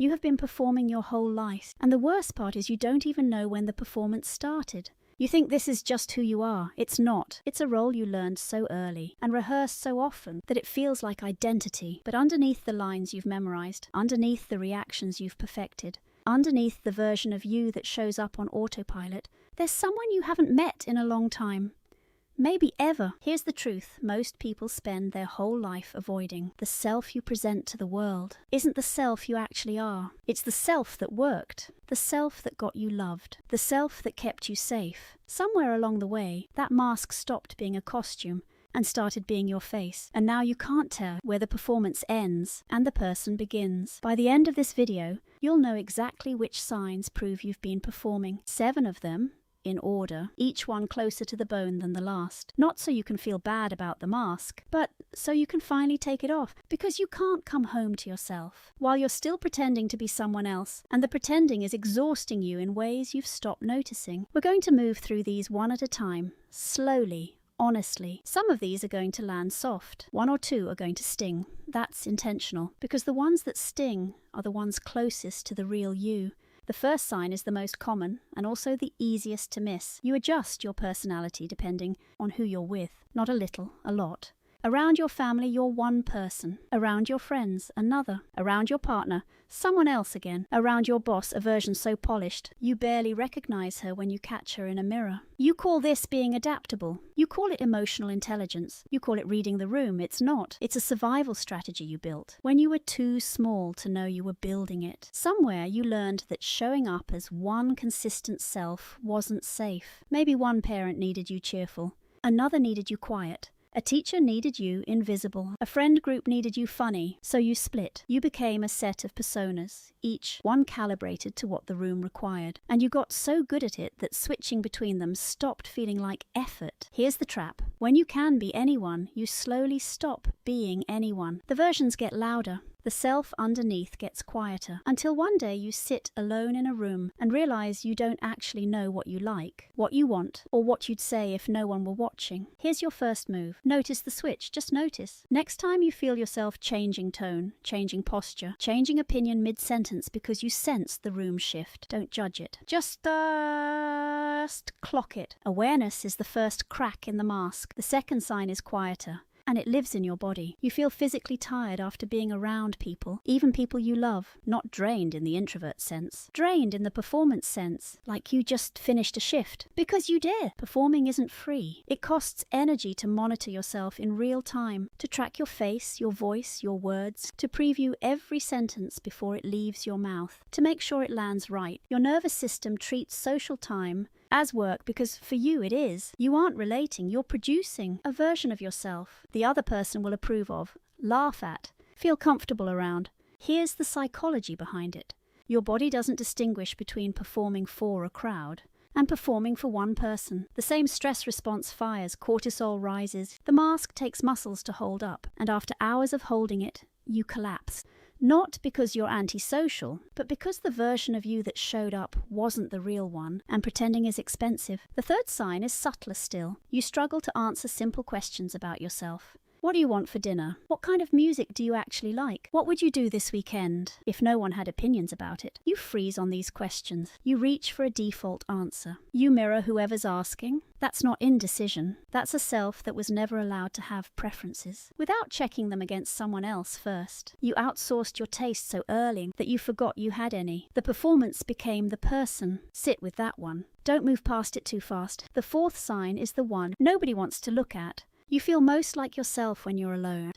You have been performing your whole life, and the worst part is you don't even know when the performance started. You think this is just who you are. It's not. It's a role you learned so early and rehearsed so often that it feels like identity. But underneath the lines you've memorized, underneath the reactions you've perfected, underneath the version of you that shows up on autopilot, there's someone you haven't met in a long time. Maybe ever. Here's the truth most people spend their whole life avoiding. The self you present to the world isn't the self you actually are. It's the self that worked, the self that got you loved, the self that kept you safe. Somewhere along the way, that mask stopped being a costume and started being your face. And now you can't tell where the performance ends and the person begins. By the end of this video, you'll know exactly which signs prove you've been performing. 7 of them, in order, each one closer to the bone than the last. Not so you can feel bad about the mask, but so you can finally take it off, because you can't come home to yourself while you're still pretending to be someone else, and the pretending is exhausting you in ways you've stopped noticing. We're going to move through these one at a time, slowly, honestly. Some of these are going to land soft. 1 or 2 are going to sting. That's intentional, because the ones that sting are the ones closest to the real you. The first sign is the most common and also the easiest to miss. You adjust your personality depending on who you're with. Not a little, a lot. Around your family, you're one person. Around your friends, another. Around your partner, someone else again. Around your boss, a version so polished, you barely recognize her when you catch her in a mirror. You call this being adaptable. You call it emotional intelligence. You call it reading the room. It's not. It's a survival strategy you built when you were too small to know you were building it. Somewhere you learned that showing up as one consistent self wasn't safe. Maybe one parent needed you cheerful. Another needed you quiet. A teacher needed you invisible. A friend group needed you funny. So you split. You became a set of personas, each one calibrated to what the room required. And you got so good at it that switching between them stopped feeling like effort. Here's the trap. When you can be anyone, you slowly stop being anyone. The versions get louder. The self underneath gets quieter, until one day you sit alone in a room and realize you don't actually know what you like, what you want, or what you'd say if no one were watching. Here's your first move. Notice the switch, just notice. Next time you feel yourself changing tone, changing posture, changing opinion mid-sentence because you sense the room shift, don't judge it. Just clock it. Awareness is the first crack in the mask. The second sign is quieter. And it lives in your body. You feel physically tired after being around people, even people you love. Not drained in the introvert sense. Drained in the performance sense, like you just finished a shift. Because you did. Performing isn't free. It costs energy to monitor yourself in real time, to track your face, your voice, your words, to preview every sentence before it leaves your mouth, to make sure it lands right. Your nervous system treats social time as work because for you it is. You aren't relating, you're producing a version of yourself the other person will approve of, laugh at, feel comfortable around. Here's the psychology behind it. Your body doesn't distinguish between performing for a crowd and performing for one person. The same stress response fires, cortisol rises, the mask takes muscles to hold up, and after hours of holding it, you collapse. Not because you're antisocial, but because the version of you that showed up wasn't the real one, and pretending is expensive. The third sign is subtler still. You struggle to answer simple questions about yourself. What do you want for dinner? What kind of music do you actually like? What would you do this weekend if no one had opinions about it? You freeze on these questions. You reach for a default answer. You mirror whoever's asking. That's not indecision. That's a self that was never allowed to have preferences, without checking them against someone else first. You outsourced your taste so early that you forgot you had any. The performance became the person. Sit with that one. Don't move past it too fast. The fourth sign is the one nobody wants to look at. You feel most like yourself when you're alone.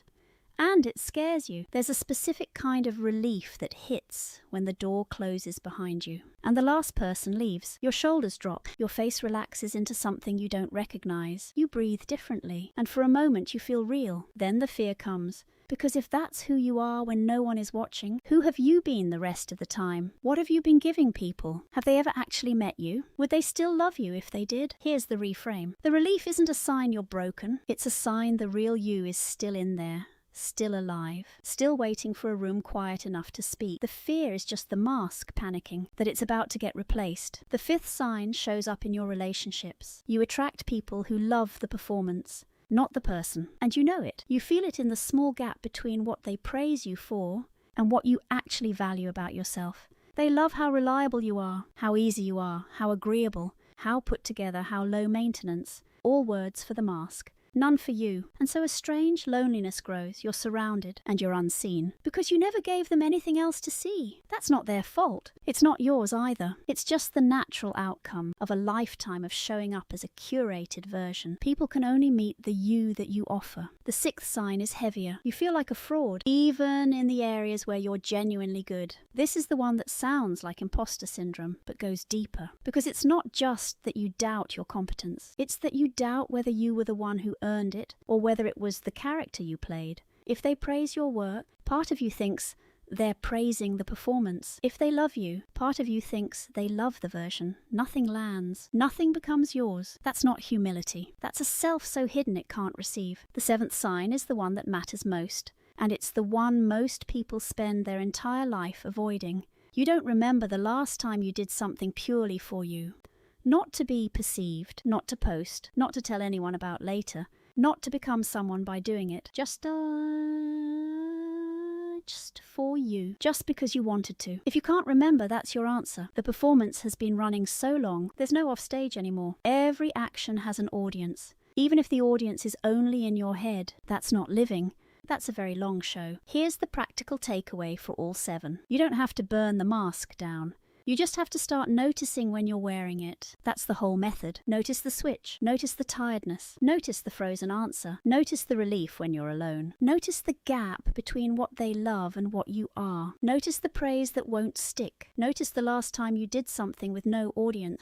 And it scares you. There's a specific kind of relief that hits when the door closes behind you and the last person leaves. Your shoulders drop. Your face relaxes into something you don't recognize. You breathe differently. And for a moment you feel real. Then the fear comes. Because if that's who you are when no one is watching, who have you been the rest of the time? What have you been giving people? Have they ever actually met you? Would they still love you if they did? Here's the reframe. The relief isn't a sign you're broken. It's a sign the real you is still in there. Still alive, still waiting for a room quiet enough to speak. The fear is just the mask panicking that it's about to get replaced. The fifth sign shows up in your relationships. You attract people who love the performance, not the person, and you know it. You feel it in the small gap between what they praise you for and what you actually value about yourself. They love how reliable you are, how easy you are, how agreeable, how put together, how low maintenance. All words for the mask. None for you. And so a strange loneliness grows. You're surrounded and you're unseen because you never gave them anything else to see. That's not their fault. It's not yours either. It's just the natural outcome of a lifetime of showing up as a curated version. People can only meet the you that you offer. The sixth sign is heavier. You feel like a fraud, even in the areas where you're genuinely good. This is the one that sounds like imposter syndrome, but goes deeper. Because it's not just that you doubt your competence. It's that you doubt whether you were the one who earned it, or whether it was the character you played. If they praise your work, part of you thinks they're praising the performance. If they love you, part of you thinks they love the version. Nothing lands. Nothing becomes yours. That's not humility. That's a self so hidden it can't receive. The seventh sign is the one that matters most, and it's the one most people spend their entire life avoiding. You don't remember the last time you did something purely for you. Not to be perceived, not to post, not to tell anyone about later, not to become someone by doing it, just for you, just because you wanted to. If you can't remember, that's your answer. The performance has been running so long, there's no offstage anymore. Every action has an audience. Even if the audience is only in your head, that's not living. That's a very long show. Here's the practical takeaway for all 7. You don't have to burn the mask down. You just have to start noticing when you're wearing it. That's the whole method. Notice the switch. Notice the tiredness. Notice the frozen answer. Notice the relief when you're alone. Notice the gap between what they love and what you are. Notice the praise that won't stick. Notice the last time you did something with no audience.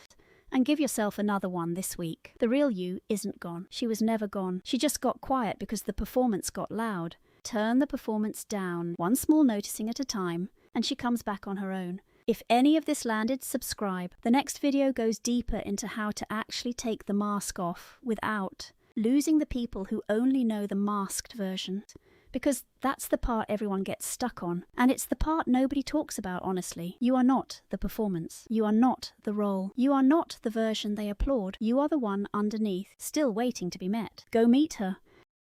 And give yourself another one this week. The real you isn't gone. She was never gone. She just got quiet because the performance got loud. Turn the performance down, one small noticing at a time, and she comes back on her own. If any of this landed, subscribe. The next video goes deeper into how to actually take the mask off without losing the people who only know the masked version. Because that's the part everyone gets stuck on. And it's the part nobody talks about, honestly. You are not the performance. You are not the role. You are not the version they applaud. You are the one underneath, still waiting to be met. Go meet her.